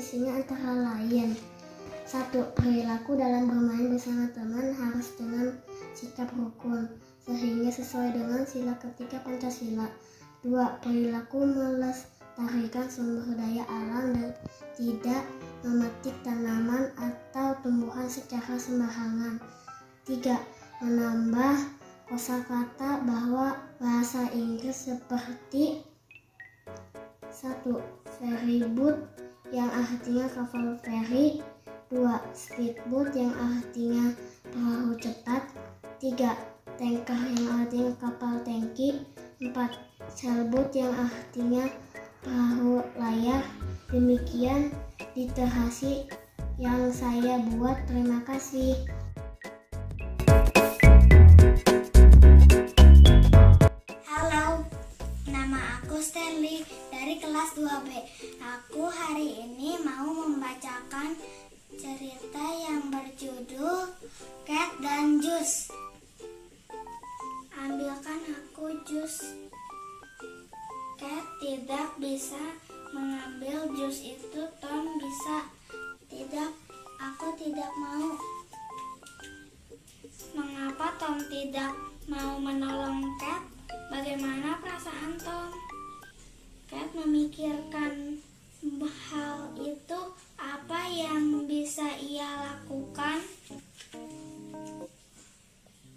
isinya antara lain: 1. Perilaku dalam bermain bersama teman harus dengan sikap rukun, sehingga sesuai dengan sila ketiga Pancasila. 2. Perilaku melestarikan sumber daya alam dan tidak memetik tanaman atau tumbuhan secara sembarangan. 3. Menambah kosakata bahasa Inggris seperti 1. Ferryboat yang artinya kapal feri. 2. Speedboat yang artinya perahu cepat. 3. Tanker yang artinya kapal tangki. 4. Sailboat yang artinya perahu layar. Demikian literasi yang saya buat. Terima kasih. Halo, nama aku Stanley dari kelas 2B. Aku hari ini mau membacakan cerita yang berjudul Cat dan Jus. Ambilkan aku jus. Cat tidak bisa mengambil jus itu. Tom bisa. Tidak, aku tidak mau. Mengapa Tom tidak mau menolong Cat? Bagaimana perasaan Tom? Cat memikirkan hal itu. Apa yang bisa ia lakukan?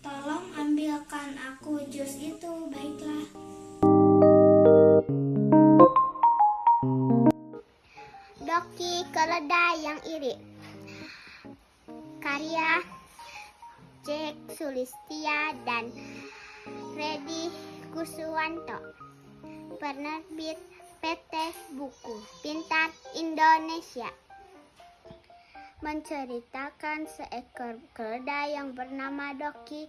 Tolong ambilkan aku jus itu, baiklah. Doki Keledai yang Iri, karya Jack Sulistia dan Reddy Kuswanto, penerbit PT Buku Pintar Indonesia. Menceritakan seekor keledai yang bernama Doki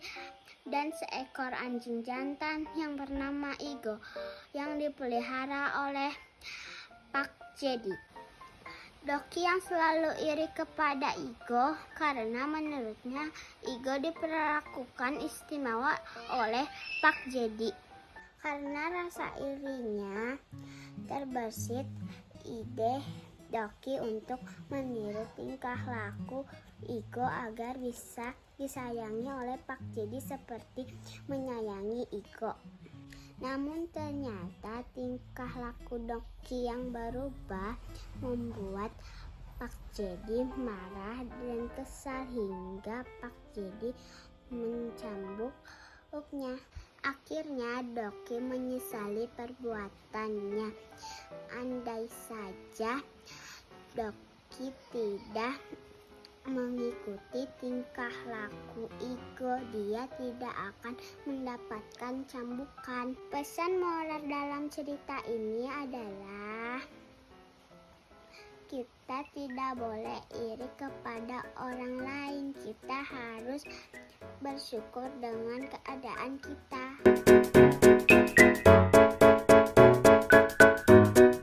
dan seekor anjing jantan yang bernama Igo yang dipelihara oleh Pak Jedi. Doki yang selalu iri kepada Igo karena menurutnya Igo diperlakukan istimewa oleh Pak Jedi. Karena rasa irinya terbersit ide Doki untuk meniru tingkah laku Igo agar bisa disayangi oleh Pak Jedi seperti menyayangi Igo. Namun ternyata tingkah laku Doki yang berubah membuat Pak Jedi marah dan kesal hingga Pak Jedi mencambuknya. Akhirnya Doki menyesali perbuatannya. Andai saja Doki tidak mengikuti tingkah laku Igo, dia tidak akan mendapatkan cambukan. Pesan moral dalam cerita ini adalah kita tidak boleh iri kepada orang lain. Kita harus bersyukur dengan keadaan kita.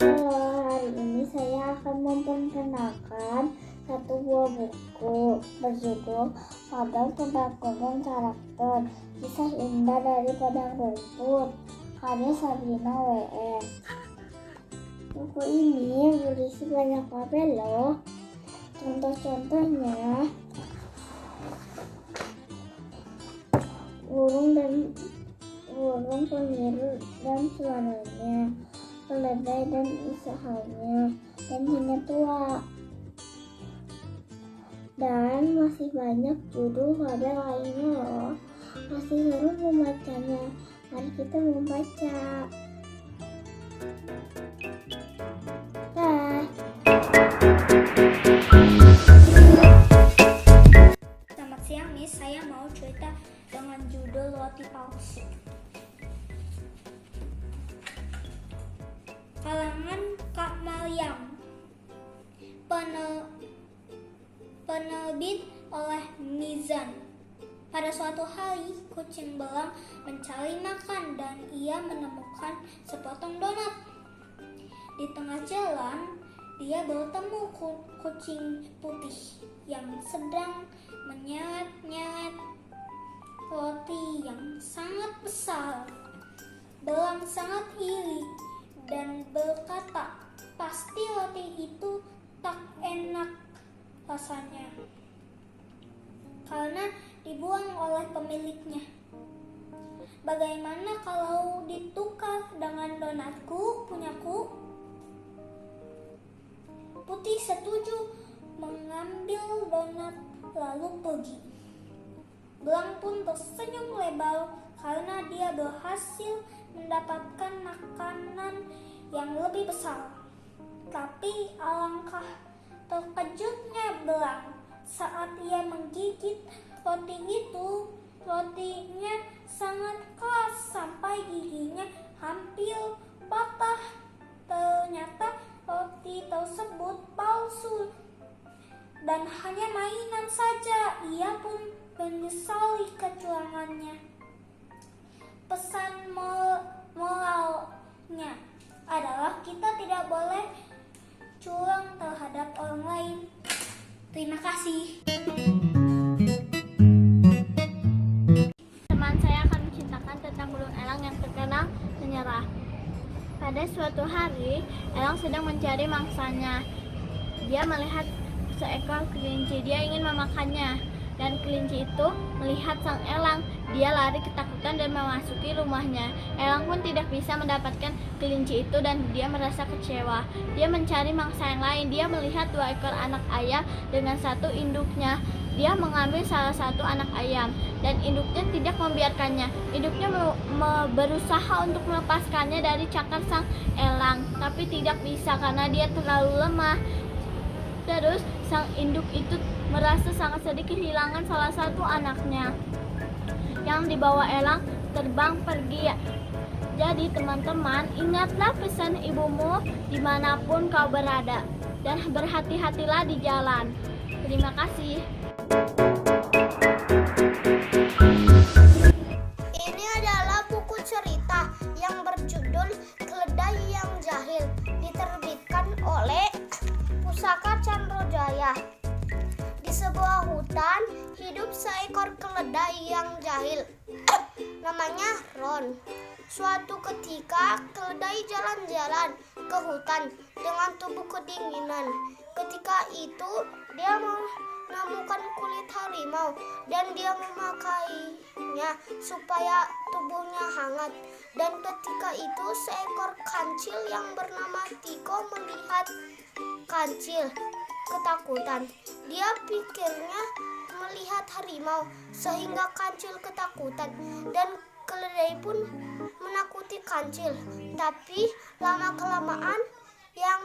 Hari ini saya akan memperkenalkan satu buah buku berjudul Fabel tentang Gunung Karakter, Kisah Indah dari Padang Rumput, karya Sabrina W.E. Buku ini berisi banyak fabel loh. Contoh-contohnya burung pengiru dan suaranya, keledai dan usahanya, dan singa tua. Dan masih banyak judul fabel lainnya loh. Masih seru membacanya. Mari kita membaca. Dah. Selamat siang, Miss. Saya mau cerita dengan judul Roti Palsu. Kalangan Kak Maryam. Penerbit oleh Mizan. Pada suatu hari, kucing belang mencari makan dan ia menemukan sepotong donat. Di tengah jalan, dia bertemu kucing putih yang sedang menyeret-nyeret roti yang sangat besar. Belang sangat iri dan berkata, "Pasti roti itu tak enak rasanya karena dibuang oleh pemiliknya. Bagaimana kalau ditukar dengan donatku punyaku? Putih setuju mengambil donat lalu pergi. Belang pun tersenyum lebar karena dia berhasil mendapatkan makanan yang lebih besar. Tapi alangkah terkejutnya Belang saat ia menggigit roti itu. Rotinya sangat keras sampai giginya hampir patah. Ternyata roti tersebut palsu dan hanya mainan saja. Ia pun menyesali kecurangannya. Pesan moralnya adalah kita tidak boleh curang terhadap orang lain. Terima kasih. Teman saya akan menceritakan tentang burung elang yang terkenal menyerah. Pada suatu hari, elang sedang mencari mangsanya. Dia melihat seekor kelinci. Dia ingin memakannya. Dan kelinci itu melihat sang elang. Dia lari ketakutan dan memasuki rumahnya. Elang pun tidak bisa mendapatkan kelinci itu dan dia merasa kecewa. Dia mencari mangsa yang lain. Dia melihat 2 ekor anak ayam dengan 1 induknya. Dia mengambil salah satu anak ayam dan induknya tidak membiarkannya. Induknya berusaha untuk melepaskannya dari cakar sang elang, tapi tidak bisa karena dia terlalu lemah. Terus sang induk itu merasa sangat sedih kehilangan salah satu anaknya yang dibawa elang terbang pergi. Jadi teman-teman, ingatlah pesan ibumu dimanapun kau berada dan berhati-hatilah di jalan. Terima kasih. Ini adalah buku cerita yang berjudul Keledai yang Jahil, diterbitkan oleh Pusaka Candrojaya. Di sebuah hutan hidup seekor keledai yang jahil. Namanya Ron. Suatu ketika keledai jalan-jalan ke hutan dengan tubuh kedinginan. Ketika itu dia menemukan kulit harimau dan dia memakainya supaya tubuhnya hangat. Dan ketika itu seekor kancil yang bernama Tiko melihat kancil ketakutan. Dia pikirnya melihat harimau sehingga kancil ketakutan dan keledai pun menakuti kancil. Tapi lama-kelamaan yang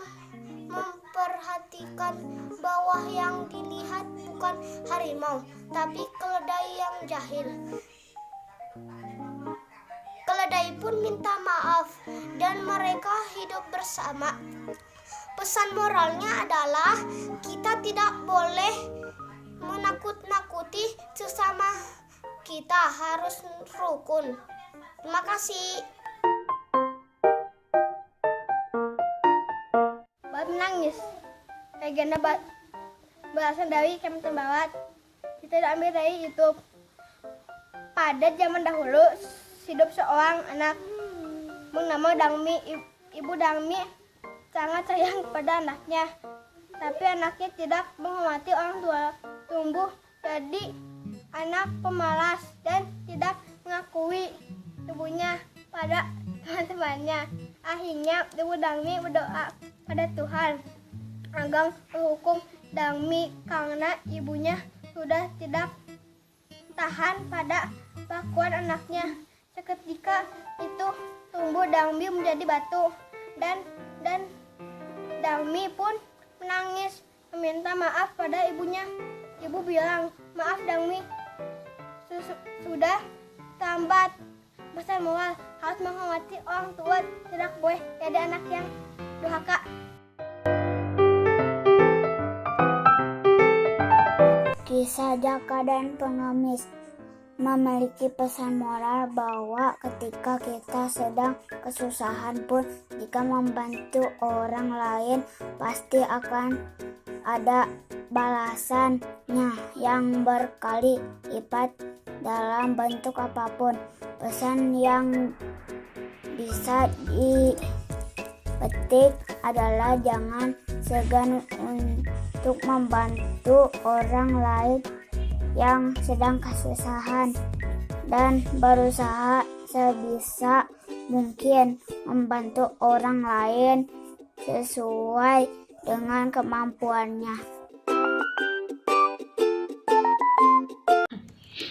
memperhatikan bahwa yang dilihat bukan harimau tapi keledai yang jahil. Keledai pun minta maaf dan mereka hidup bersama. Pesan moralnya adalah kita tidak boleh menakut-nakuti sesama kita, harus rukun. Terima kasih. Bab menangis. Legenda berasal dari Kementerian Barat. Kita diambil dari YouTube. Pada zaman dahulu, hidup seorang anak bernama Dangmi. Ibu Dangmi sangat sayang kepada anaknya, tapi anaknya tidak menghormati orang tua. Tumbuh jadi anak pemalas dan tidak mengakui ibunya pada teman-temannya. Akhirnya Ibu Dangmi berdoa pada Tuhan agar menghukum Dangmi karena ibunya sudah tidak tahan pada kelakuan anaknya. Seketika itu tumbuh Dangmi menjadi batu dan Dangmi pun menangis meminta maaf pada ibunya. Ibu bilang, "Maaf Dangmi, sudah terlambat." Pesan moral, harus menghormati orang tua, tidak boleh jadi anak yang durhaka. Kisah Jaka dan Pengemis memiliki pesan moral bahwa ketika kita sedang kesusahan pun, jika membantu orang lain pasti akan ada balasannya yang berkali lipat dalam bentuk apapun. Pesan yang bisa dipetik adalah jangan segan untuk membantu orang lain yang sedang kesusahan dan berusaha sebisa mungkin membantu orang lain sesuai dengan kemampuannya.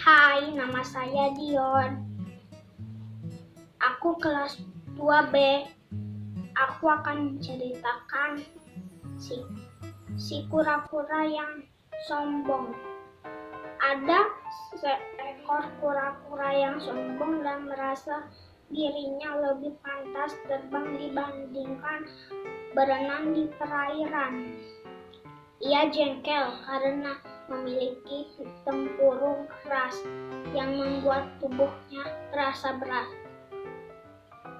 Hai, nama saya Dion. Aku kelas 2B. Aku akan menceritakan si kura-kura yang sombong. Ada seekor kura-kura yang sombong dan merasa dirinya lebih pantas terbang dibandingkan berenang di perairan. Ia jengkel karena memiliki tempurung keras yang membuat tubuhnya terasa berat.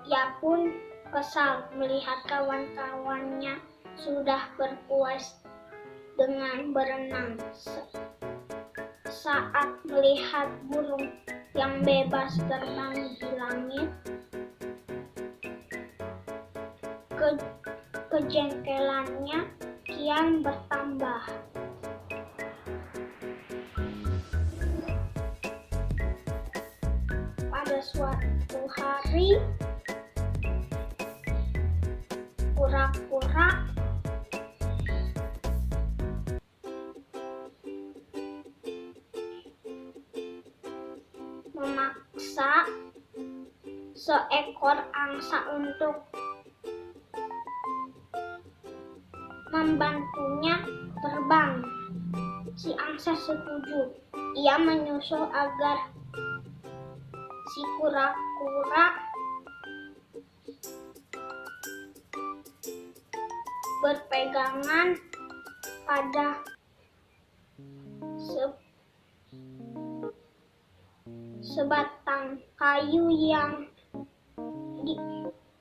Ia pun kesal melihat kawan-kawannya sudah berpuas dengan berenang. Saat melihat burung yang bebas terbang di langit, kejengkelannya kian bertambah. Pada suatu hari, kura-kura memaksa seekor angsa untuk membantunya terbang. Si angsa setuju. Ia menyusul agar si kura-kura berpegangan pada sebatang kayu yang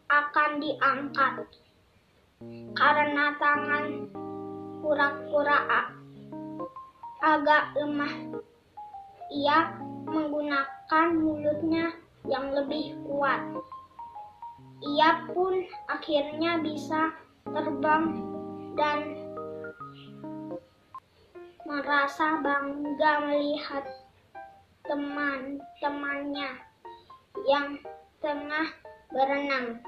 akan diangkat. Karena tangan kura-kura agak lemah, ia menggunakan mulutnya yang lebih kuat. Ia pun akhirnya bisa terbang dan merasa bangga melihat teman-temannya yang tengah berenang.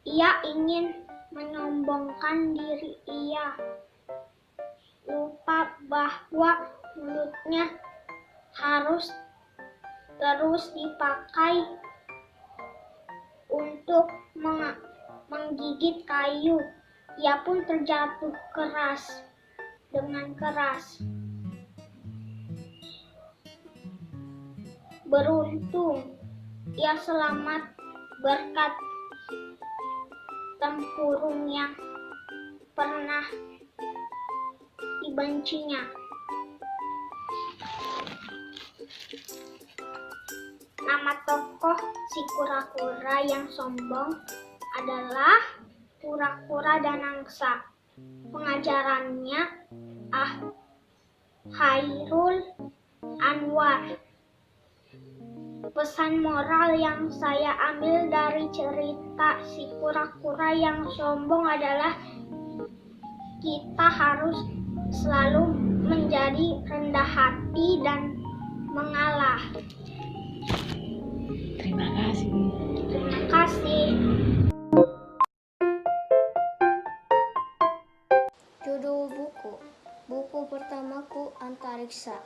Ia ingin menyombongkan diri. Ia lupa bahwa mulutnya harus terus dipakai untuk menggigit kayu. Ia pun terjatuh dengan keras. Beruntung ia selamat berkat tempurung yang pernah dibencinya. Nama tokoh si kura-kura yang sombong adalah Kura-kura dan Angsa. Pengajarannya Khairul Anwar. Pesan moral yang saya ambil dari cerita si kura-kura yang sombong adalah kita harus selalu menjadi rendah hati dan mengalah. Terima kasih. Terima kasih. Judul buku pertamaku Antariksa.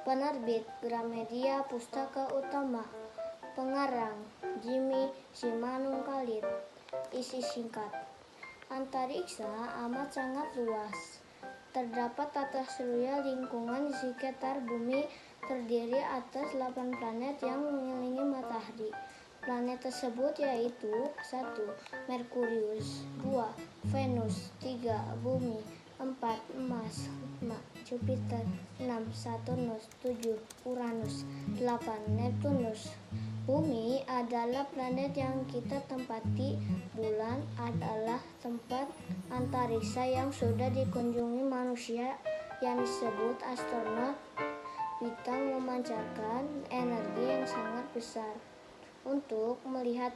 Penerbit Gramedia Pustaka Utama. Pengarang Jimmy Simanungkalit. Isi singkat. Antariksa amat sangat luas. Terdapat tata surya lingkungan di sekitar bumi terdiri atas 8 planet yang mengelilingi matahari. Planet tersebut yaitu 1. Merkurius, 2. Venus, 3. Bumi, 4. Mars, 5. Jupiter, 6. Saturnus, 7. Uranus, 8. Neptunus. Bumi adalah planet yang kita tempati. Bulan adalah tempat antariksa yang sudah dikunjungi manusia yang disebut astronot. Bintang memancarkan energi yang sangat besar. Untuk melihat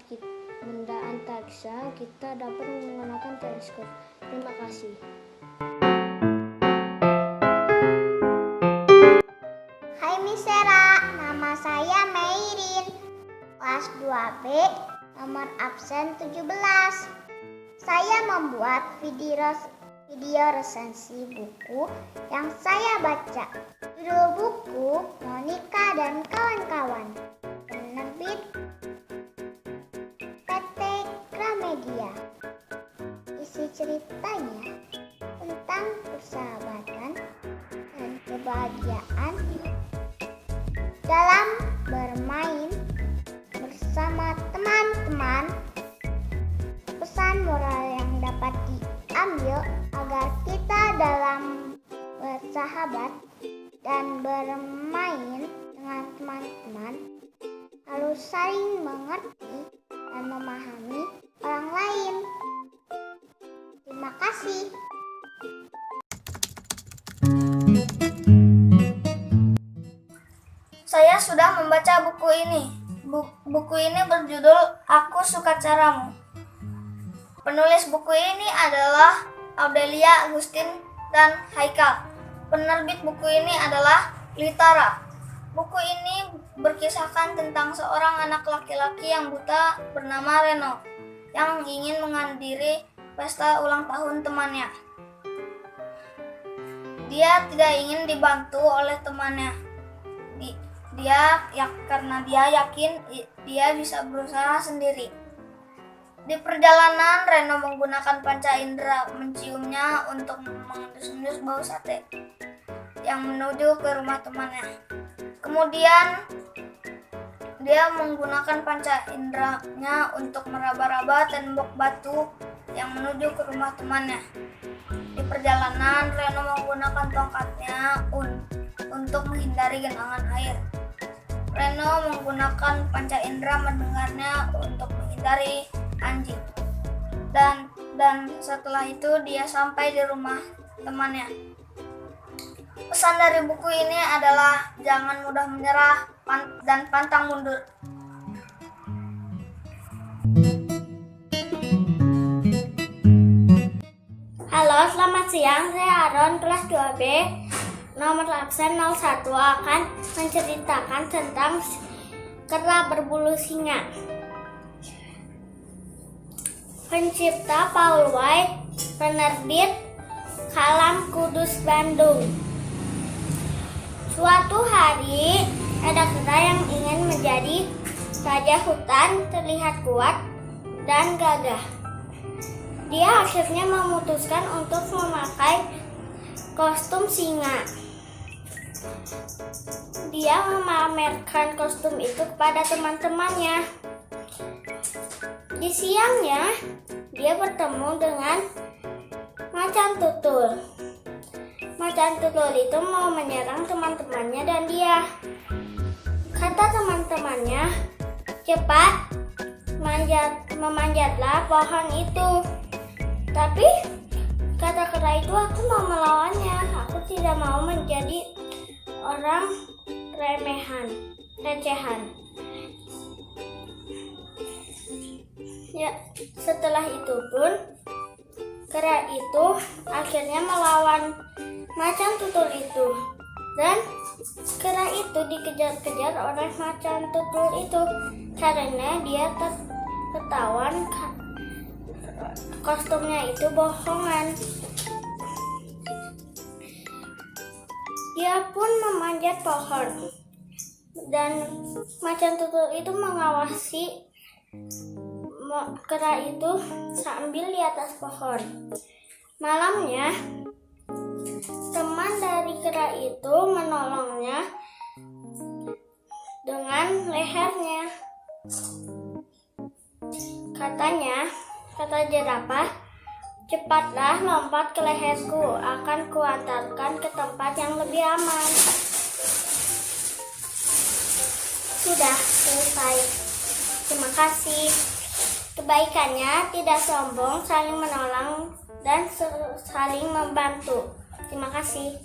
benda antariksa, kita dapat menggunakan teleskop. Terima kasih. Hai Misera, nama saya Meirin, kelas 2B, nomor absen 17. Saya membuat video resensi buku yang saya baca. Judul buku Monica dan Kawan-Kawan, penerbit PT Gramedia. Isi ceritanya tentang persahabatan dan kebahagiaan dalam bermain bersama teman-teman. Pesan moral yang dapat diambil agar kita dalam bersahabat dan bermain dengan teman-teman harus saling mengerti dan memahami orang lain. Terima kasih. Saya sudah membaca buku ini. Buku ini berjudul Aku Suka Caramu. Penulis buku ini adalah Audelia Agustin dan Haikal. Penerbit buku ini adalah Litara. Buku ini berkisahkan tentang seorang anak laki-laki yang buta bernama Reno yang ingin menghadiri pesta ulang tahun temannya. Dia tidak ingin dibantu oleh temannya. Karena dia yakin dia bisa berusaha sendiri. Di perjalanan, Reno menggunakan panca indera menciumnya untuk mengendus-endus bau sate yang menuju ke rumah temannya. Kemudian, dia menggunakan panca inderanya untuk meraba-raba tembok batu yang menuju ke rumah temannya. Di perjalanan, Reno menggunakan tongkatnya untuk menghindari genangan air. Reno menggunakan panca indera mendengarnya untuk menghindari anjing. Dan setelah itu dia sampai di rumah temannya. Pesan dari buku ini adalah jangan mudah menyerah dan pantang mundur. Halo, selamat siang. Saya Aron, kelas 2B, nomor absen 01, akan menceritakan tentang kera berbulu singa. Pencipta Paul White, penerbit Kalam Kudus Bandung. Suatu hari, ada kera yang ingin menjadi raja hutan, terlihat kuat dan gagah. Dia akhirnya memutuskan untuk memakai kostum singa. Dia memamerkan kostum itu kepada teman-temannya. Di siangnya, dia bertemu dengan macan tutul. Macan tutul itu mau menyerang teman-temannya dan dia. Kata teman-temannya, cepat memanjatlah pohon itu. Tapi kata kera itu, aku mau melawannya. Aku tidak mau menjadi orang recehan. Ya, setelah itu pun kera itu akhirnya melawan macan tutul itu. Dan kera itu dikejar-kejar oleh macan tutul itu karena dia ketahuan kostumnya itu bohongan. Dia pun memanjat pohon dan macan tutul itu mengawasi kera itu sambil di atas pohon. Malamnya, teman dari kera itu menolongnya dengan lehernya. Kata jerapah, cepatlah lompat ke leherku, akan kuantarkan ke tempat yang lebih aman. Sudah selesai. Terima kasih. Kebaikannya tidak sombong, saling menolong dan saling membantu. Terima kasih.